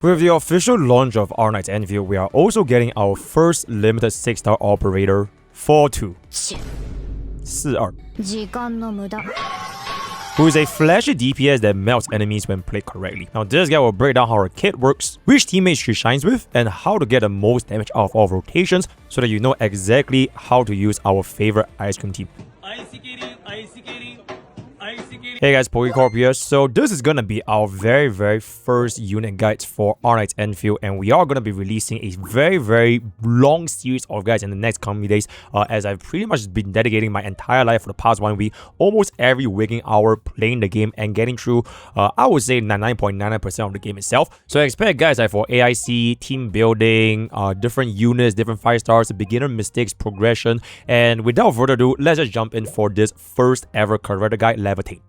With the official launch of Arknights Endfield, we are also getting our first limited 6-star operator, 4-2. 4-2. Who is a flashy DPS that melts enemies when played correctly. Now this guy will break down how her kit works, which teammates she shines with, and how to get the most damage out of all rotations so that you know exactly how to use our favorite ice cream team. Hey guys, PokkeCorp here. So this is gonna be our very first unit guides for Arknights Endfield, and we are gonna be releasing a very long series of guides in the next coming days, as I've pretty much been dedicating my entire life for the past 1 week, almost every waking hour playing the game and getting through, I would say 99.99% of the game itself. So I expect guides like for AIC, team building, different units, different 5 stars, beginner mistakes, progression, and without further ado, let's just jump in for this first ever character guide, Laevatain.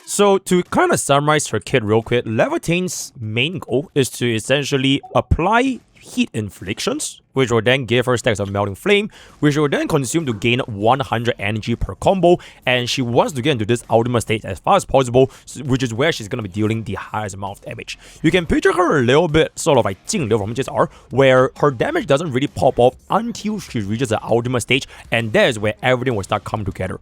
So to kind of summarize her kit real quick, Laevatain's main goal is to essentially apply heat inflictions, which will then give her stacks of melting flame, which will then consume to gain 100 energy per combo, and she wants to get into this ultimate state as fast as possible, which is where she's going to be dealing the highest amount of damage. You can picture her a little bit sort of like 精流 from HSR, where her damage doesn't really pop off until she reaches the ultimate stage, and that is where everything will start coming together.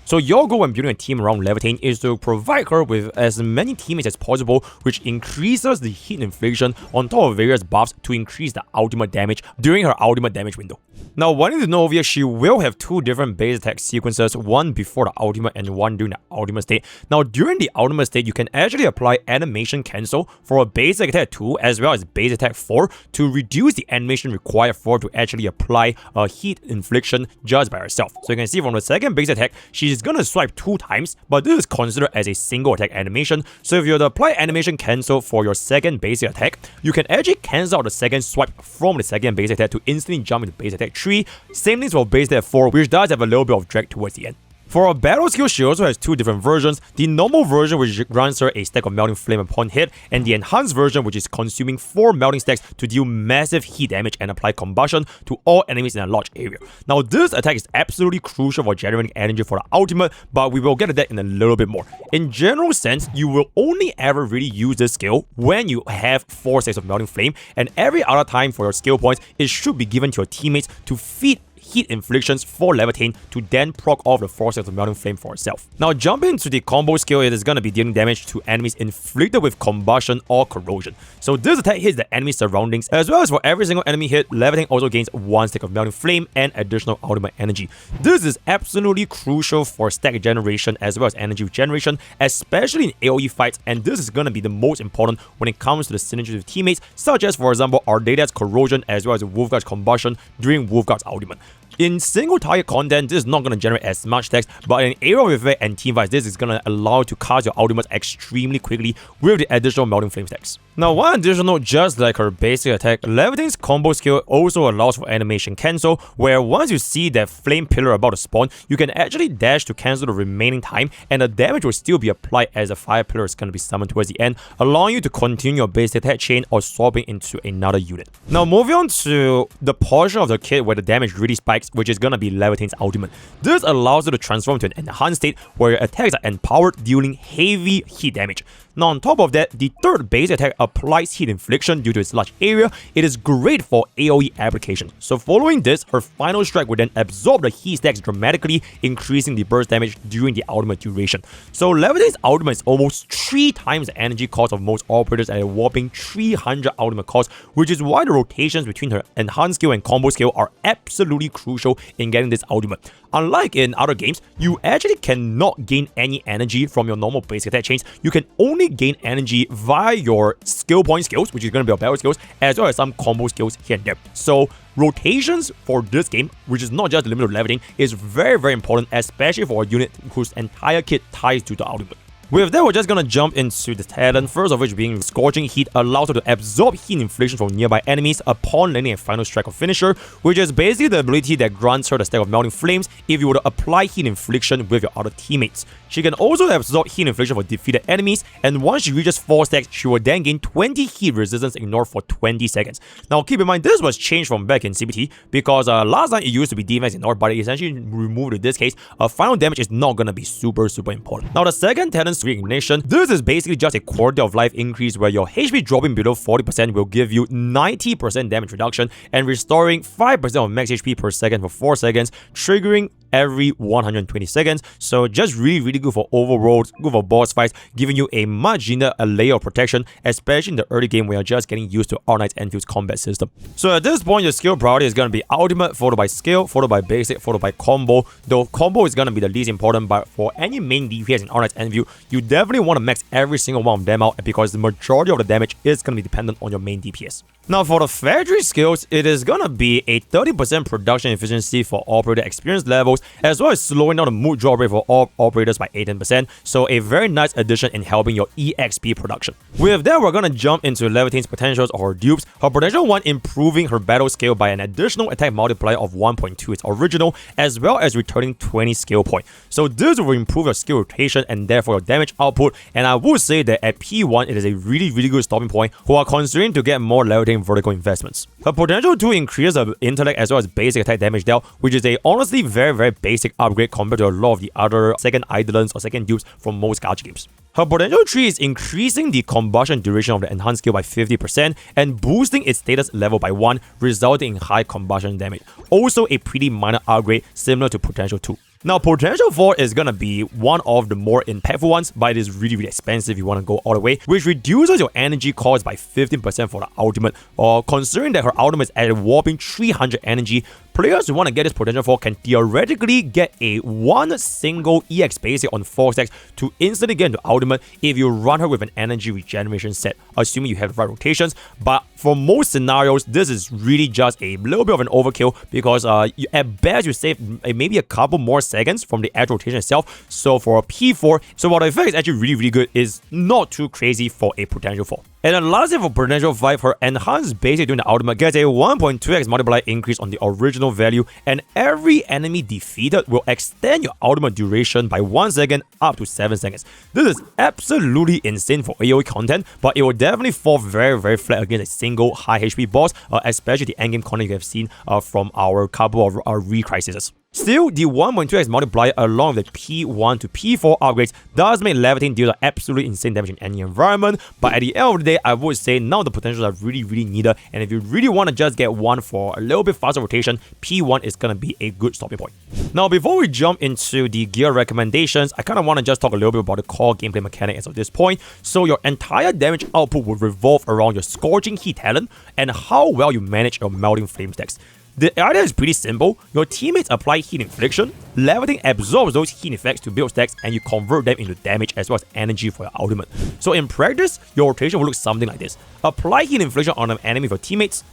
So your goal when building a team around Laevatain is to provide her with as many teammates as possible, which increases the heat infliction on top of various buffs to increase the ultimate damage during her ultimate damage window. Now, one thing to know over here, she will have 2 different base attack sequences, one before the ultimate and one during the ultimate state. Now, during the ultimate state, you can actually apply animation cancel for a base attack 2 as well as base attack 4 to reduce the animation required for her to actually apply a heat infliction just by herself. So you can see from the second base attack, she's gonna swipe 2 times, but this is considered as a single attack animation. So if you were to apply animation cancel for your second basic attack, you can actually cancel out the second swipe from the second basic attack to instantly jump into base attack 3. Same thing for base attack 4, which does have a little bit of drag towards the end. For our battle skill, she also has 2 different versions. The normal version, which grants her a stack of melting flame upon hit, and the enhanced version, which is consuming 4 melting stacks to deal massive heat damage and apply combustion to all enemies in a large area. Now, this attack is absolutely crucial for generating energy for the ultimate, but we will get to that in a little bit more. In general sense, you will only ever really use this skill when you have 4 stacks of melting flame, and every other time for your skill points, it should be given to your teammates to feed heat inflictions for Laevatain to then proc off the 4 stacks of melting flame for herself. Now jumping into the combo skill, it is going to be dealing damage to enemies inflicted with combustion or corrosion. So this attack hits the enemy surroundings, as well as for every single enemy hit, Laevatain also gains 1 stack of melting flame and additional ultimate energy. This is absolutely crucial for stack generation as well as energy generation, especially in AoE fights, and this is going to be the most important when it comes to the synergy with teammates, such as for example Ardalia's corrosion as well as Wolfguard's combustion during Wolfguard's ultimate. In single target content, this is not going to generate as much stacks, but in area of effect and team fights, this is going to allow you to cast your ultimates extremely quickly with the additional melting flame stacks. Now, one additional note, just like her basic attack, Laevatain's combo skill also allows for animation cancel, where once you see that flame pillar about to spawn, you can actually dash to cancel the remaining time, and the damage will still be applied as the fire pillar is going to be summoned towards the end, allowing you to continue your basic attack chain or swapping into another unit. Now, moving on to the portion of the kit where the damage really spikes, which is going to be Laevatain's ultimate. This allows you to transform to an enhanced state where your attacks are empowered, dealing heavy heat damage. Now on top of that, the third base attack applies heat infliction due to its large area. It is great for AoE applications. So following this, her final strike will then absorb the heat stacks dramatically, increasing the burst damage during the ultimate duration. So Laevatain's ultimate is almost 3 times the energy cost of most operators at a whopping 300 ultimate cost, which is why the rotations between her enhanced skill and combo skill are absolutely crucial in getting this ultimate. Unlike in other games, you actually cannot gain any energy from your normal basic attack chains. You can only gain energy via your skill point skills, which is going to be your battle skills, as well as some combo skills here and there. So rotations for this game, which is not just limited to Laevatain, is very important, especially for a unit whose entire kit ties to the ultimate. With that, we're just gonna jump into the talent, first of which being Scorching Heat allows her to absorb heat infliction from nearby enemies upon landing a final strike or finisher, which is basically the ability that grants her the stack of melting flames if you were to apply heat infliction with your other teammates. She can also absorb heat infliction for defeated enemies, and once she reaches 4 stacks, she will then gain 20 heat resistance ignored for 20 seconds. Now keep in mind, this was changed from back in CBT, because last time it used to be defense ignored, but it essentially removed in this case. Final damage is not gonna be super important. Now the second talent Knox Reignition. This is basically just a quality of life increase where your HP dropping below 40% will give you 90% damage reduction and restoring 5% of max HP per second for 4 seconds, triggering every 120 seconds. So just really good for overworlds, good for boss fights, giving you a much gentler layer of protection, especially in the early game when you're just getting used to Arknights Endfield's combat system. So at this point, your skill priority is going to be ultimate, followed by skill, followed by basic, followed by combo. Though combo is going to be the least important, but for any main DPS in Arknights Endfield, you definitely want to max every single one of them out because the majority of the damage is going to be dependent on your main DPS. Now for the factory skills, it is going to be a 30% production efficiency for operator experience levels, as well as slowing down the mood drop rate for all operators by 18%, so a very nice addition in helping your EXP production. With that, we're going to jump into Laevaitain's potentials or her dupes. Her potential 1 improving her battle scale by an additional attack multiplier of 1.2 its original, as well as returning 20 skill points. So this will improve your skill rotation and therefore your damage output, and I would say that at P1 it is a really good stopping point who are considering to get more Laevatain vertical investments. Her potential 2 increases her intellect as well as basic attack damage dealt, which is a honestly very basic upgrade compared to a lot of the other second Eidolons or second dupes from most gacha games. Her potential 3 is increasing the combustion duration of the enhanced skill by 50% and boosting its status level by 1, resulting in high combustion damage. Also a pretty minor upgrade similar to potential 2. Now, potential 4 is gonna be one of the more impactful ones, but it is really expensive if you want to go all the way, which reduces your energy cost by 15% for the ultimate. Or considering that her ultimate is at a whopping 300 energy, players who want to get this potential 4 can theoretically get a 1 single EX basic on 4 stacks to instantly get into ultimate if you run her with an energy regeneration set, assuming you have the right rotations. But for most scenarios, this is really just a little bit of an overkill because at best you save maybe a couple more seconds from the actual rotation itself. So for a P4, so while the effect is actually really good, is not too crazy for a potential 4. And then lastly for potential 5, her enhanced basic during the ultimate gets a 1.2x multiplier increase on the original value, and every enemy defeated will extend your ultimate duration by 1 second up to 7 seconds. This is absolutely insane for AoE content, but it will definitely fall very flat against a single high HP boss, especially the endgame content you have seen from our couple of re-crises. Still, the 1.2x multiplier along with the P1 to P4 upgrades does make Laevatain deal absolutely insane damage in any environment, but at the end of the day, I would say now the potentials are really needed, and if you really want to just get one for a little bit faster rotation, P1 is going to be a good stopping point. Now, before we jump into the gear recommendations, I kind of want to just talk a little bit about the core gameplay mechanic as of this point. So your entire damage output will revolve around your Scorching Heat talent and how well you manage your Melting Flame stacks. The idea is pretty simple. Your teammates apply heat infliction, Laevatain absorbs those heat effects to build stacks, and you convert them into damage as well as energy for your ultimate. So in practice, your rotation will look something like this. Apply heat infliction on an enemy for teammates,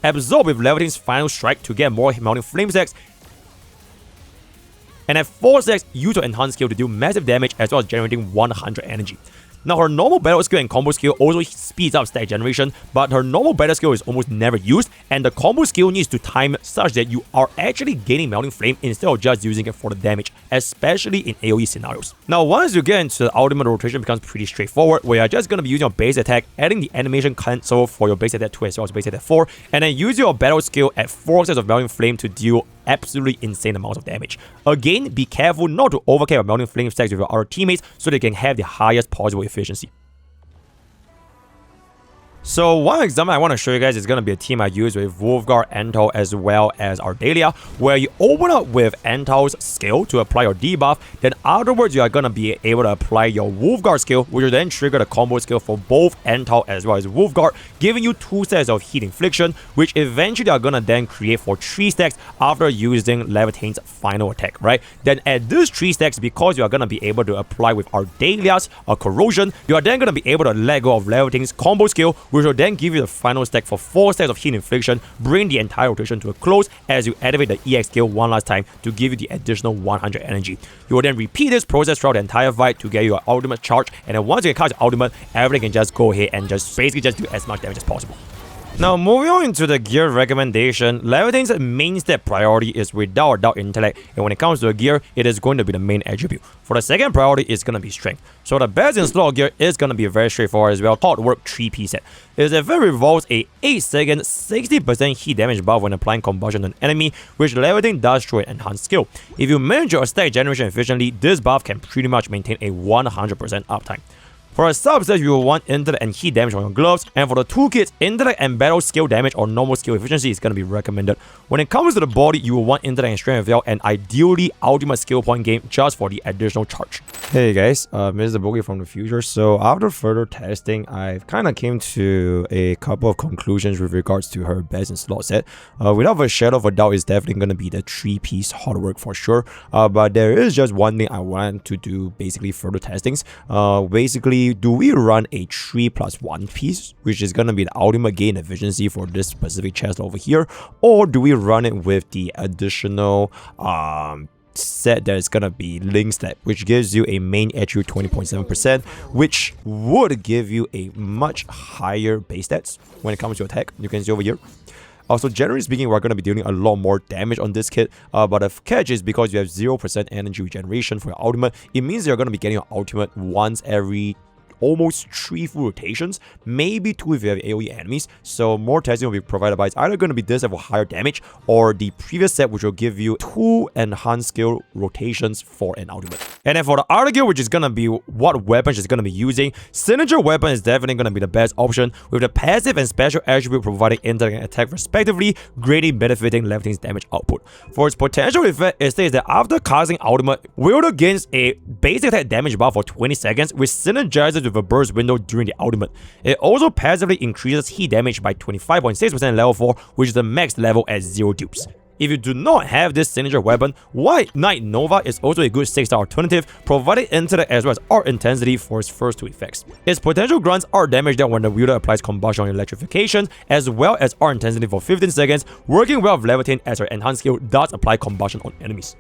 absorb with Laevatain's final strike to get more Melting Flame stacks, and at 4 stacks, use your enhanced skill to deal massive damage as well as generating 100 energy. Now, her normal battle skill and combo skill also speeds up stack generation, but her normal battle skill is almost never used, and the combo skill needs to time such that you are actually gaining Melting Flame instead of just using it for the damage, especially in AoE scenarios. Now, once you get into the ultimate, rotation becomes pretty straightforward, where you're just going to be using your base attack, adding the animation cancel for your base attack 2 as well as base attack 4, and then use your battle skill at 4 sets of Melting Flame to deal absolutely insane amounts of damage. Again, be careful not to overcare your Melting Flame stacks with your other teammates so they can have the highest possible efficiency. So one example I want to show you guys is going to be a team I use with Wolfguard, Antal, as well as Ardelia, where you open up with Antal's skill to apply your debuff, then afterwards you are going to be able to apply your Wolfguard skill, which will then trigger the combo skill for both Antal as well as Wolfguard, giving you 2 sets of heat infliction, which eventually are going to then create for 3 stacks after using Laevaitain's final attack, right? Then at these 3 stacks, because you are going to be able to apply with Ardelia's corrosion, you are then going to be able to let go of Laevaitain's combo skill, which will then give you the final stack for 4 stacks of heat infliction, bring the entire rotation to a close as you activate the EX skill one last time to give you the additional 100 energy. You will then repeat this process throughout the entire fight to get your ultimate charge, and then once you get cast your ultimate, everything can just go ahead and just basically just do as much damage as possible. Now, moving on into the gear recommendation, Laevatain's main stat priority is without a doubt intellect, and when it comes to a gear, it is going to be the main attribute. For the second priority, it's going to be strength. So the best in slot gear is going to be very straightforward as well, Hard Work 3P set. It revolves a 8-second 60% heat damage buff when applying combustion on an enemy, which Laevatain does through an enhanced skill. If you manage your stack generation efficiently, this buff can pretty much maintain a 100% uptime. For a subset, you will want intellect and heat damage on your gloves, and for the toolkits, intellect and battle skill damage or normal skill efficiency is going to be recommended. When it comes to the body, you will want intellect and strength as well, and ideally ultimate skill point gain just for the additional charge. Hey guys, MrPokke from the future. So after further testing, I've kind of came to a couple of conclusions with regards to her best in slot set. Without a shadow of a doubt, it's definitely going to be the 3-piece hard work for sure. But there is just one thing I want to do, basically further testings. Do we run a 3+1 piece, which is going to be the ultimate gain efficiency for this specific chest over here, or do we run it with the additional set that is going to be link step, which gives you a main attribute 20.7%, which would give you a much higher base stats when it comes to attack. You can see over here. Also, generally speaking, we're going to be dealing a lot more damage on this kit, but the catch is because you have 0% energy regeneration for your ultimate, it means you're going to be getting your ultimate once every almost 3 full rotations, maybe 2 if you have AoE enemies. So more testing will be provided by, it's either going to be this set for higher damage or the previous set, which will give you 2 enhanced skill rotations for an ultimate. And then for the other gear, which is going to be what weapon she's going to be using, signature weapon is definitely going to be the best option, with the passive and special attribute providing intellect and attack respectively, greatly benefiting Laevatain's damage output. For its potential effect, it states that after casting ultimate, wielder gains a basic attack damage buff for 20 seconds, which synergizes with a burst window during the ultimate. It also passively increases heat damage by 25.6% at level 4, which is the max level at 0 dupes. If you do not have this signature weapon, White Knight Nova is also a good 6-star alternative, providing intellect as well as art intensity for its first 2 effects. Its potential grants art damage that when the wielder applies combustion on electrification, as well as art intensity for 15 seconds, working well with Laevatain as her enhanced skill does apply combustion on enemies.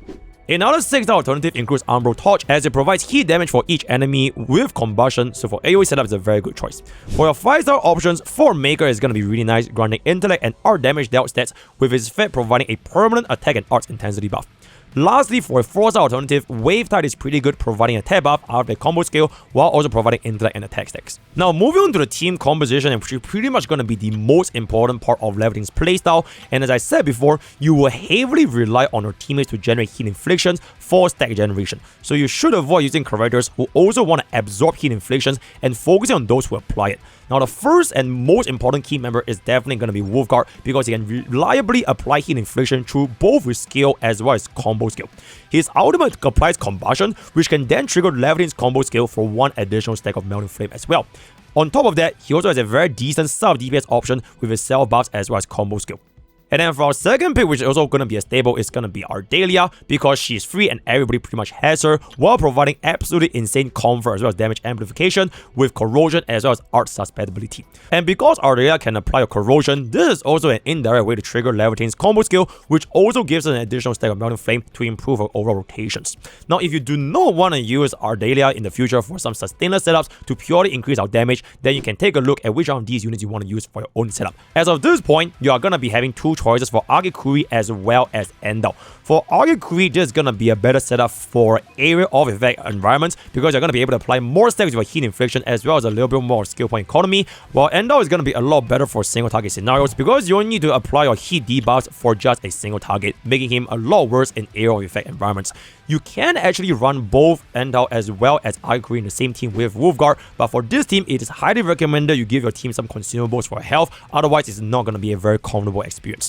Another 6-star alternative includes Umbral Torch, as it provides heat damage for each enemy with combustion, so for AoE setup, it's a very good choice. For your 5-star options, Form Maker is going to be really nice, granting intellect and art damage dealt stats, with its effect providing a permanent attack and art intensity buff. Lastly, for a 4-star alternative, Wavetide is pretty good, providing a attack buff out of the combo skill while also providing intellect and attack stacks. Now, moving on to the team composition, which is pretty much going to be the most important part of Laevatain's playstyle, and as I said before, you will heavily rely on your teammates to generate heat inflictions for stack generation. So you should avoid using characters who also want to absorb heat inflictions and focusing on those who apply it. Now, the first and most important key member is definitely going to be Wolfguard, because he can reliably apply heat infliction through both his skill as well as combo skill. His ultimate applies combustion, which can then trigger Laevatain's combo skill for 1 additional stack of melting flame as well. On top of that, he also has a very decent sub DPS option with his self buffs as well as combo skill. And then for our second pick, which is also going to be a staple, is going to be Ardelia, because she's free and everybody pretty much has her, while providing absolutely insane comfort as well as damage amplification with corrosion as well as art susceptibility. And because Ardelia can apply a corrosion, this is also an indirect way to trigger Laevatain's combo skill, which also gives us an additional stack of melting flame to improve our overall rotations. Now, if you do not want to use Ardelia in the future for some sustainless setups to purely increase our damage, then you can take a look at which one of these units you want to use for your own setup. As of this point, you are going to be having 2 choices for Arknights as well as Endal. For Arknights, this is going to be a better setup for area of effect environments, because you're going to be able to apply more stacks with heat infliction as well as a little bit more skill point economy, while Endal is going to be a lot better for single target scenarios, because you only need to apply your heat debuffs for just a single target, making him a lot worse in area of effect environments. You can actually run both Endal as well as Arknights in the same team with Wolfguard, but for this team, it is highly recommended you give your team some consumables for health, otherwise it's not going to be a very comfortable experience.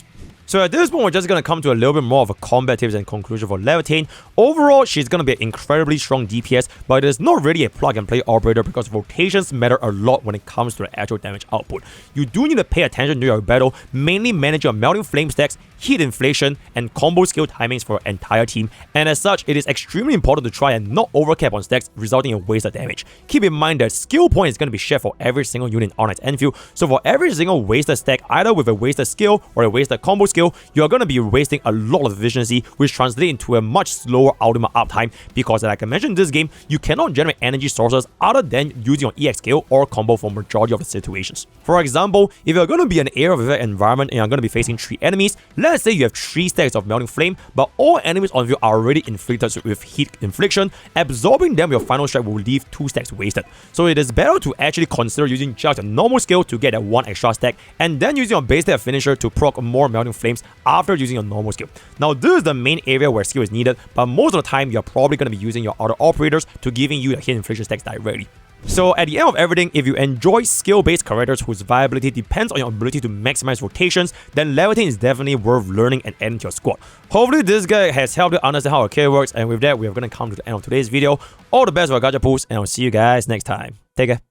So at this point, we're just going to come to a little bit more of a combat tips and conclusion for Laevatain. Overall, she's going to be an incredibly strong DPS, but it is not really a plug-and-play operator, because rotations matter a lot when it comes to the actual damage output. You do need to pay attention to your battle, mainly manage your melting flame stacks, heat inflation, and combo skill timings for your entire team, and as such, it is extremely important to try and not overcap on stacks, resulting in wasted damage. Keep in mind that skill point is going to be shared for every single unit in Arknights Endfield, so for every single wasted stack, either with a wasted skill or a wasted combo skill, skill, you're going to be wasting a lot of efficiency, which translates into a much slower ultimate uptime because, like I mentioned in this game, you cannot generate energy sources other than using your EX skill or combo for majority of the situations. For example, if you're going to be in an area of environment and you're going to be facing 3 enemies, let's say you have 3 stacks of Melting Flame, but all enemies on you are already inflicted with heat infliction, absorbing them with your final strike will leave 2 stacks wasted. So it is better to actually consider using just a normal skill to get that 1 extra stack, and then using your base stack finisher to proc more Melting Flames after using your normal skill. Now this is the main area where skill is needed, but most of the time you're probably going to be using your other operators to giving you the hit infliction stacks directly. So at the end of everything, if you enjoy skill-based characters whose viability depends on your ability to maximize rotations, then Laevatain is definitely worth learning and adding to your squad. Hopefully this guy has helped you understand how a kit works, and with that we are going to come to the end of today's video. All the best for gacha pools, and I'll see you guys next time. Take care.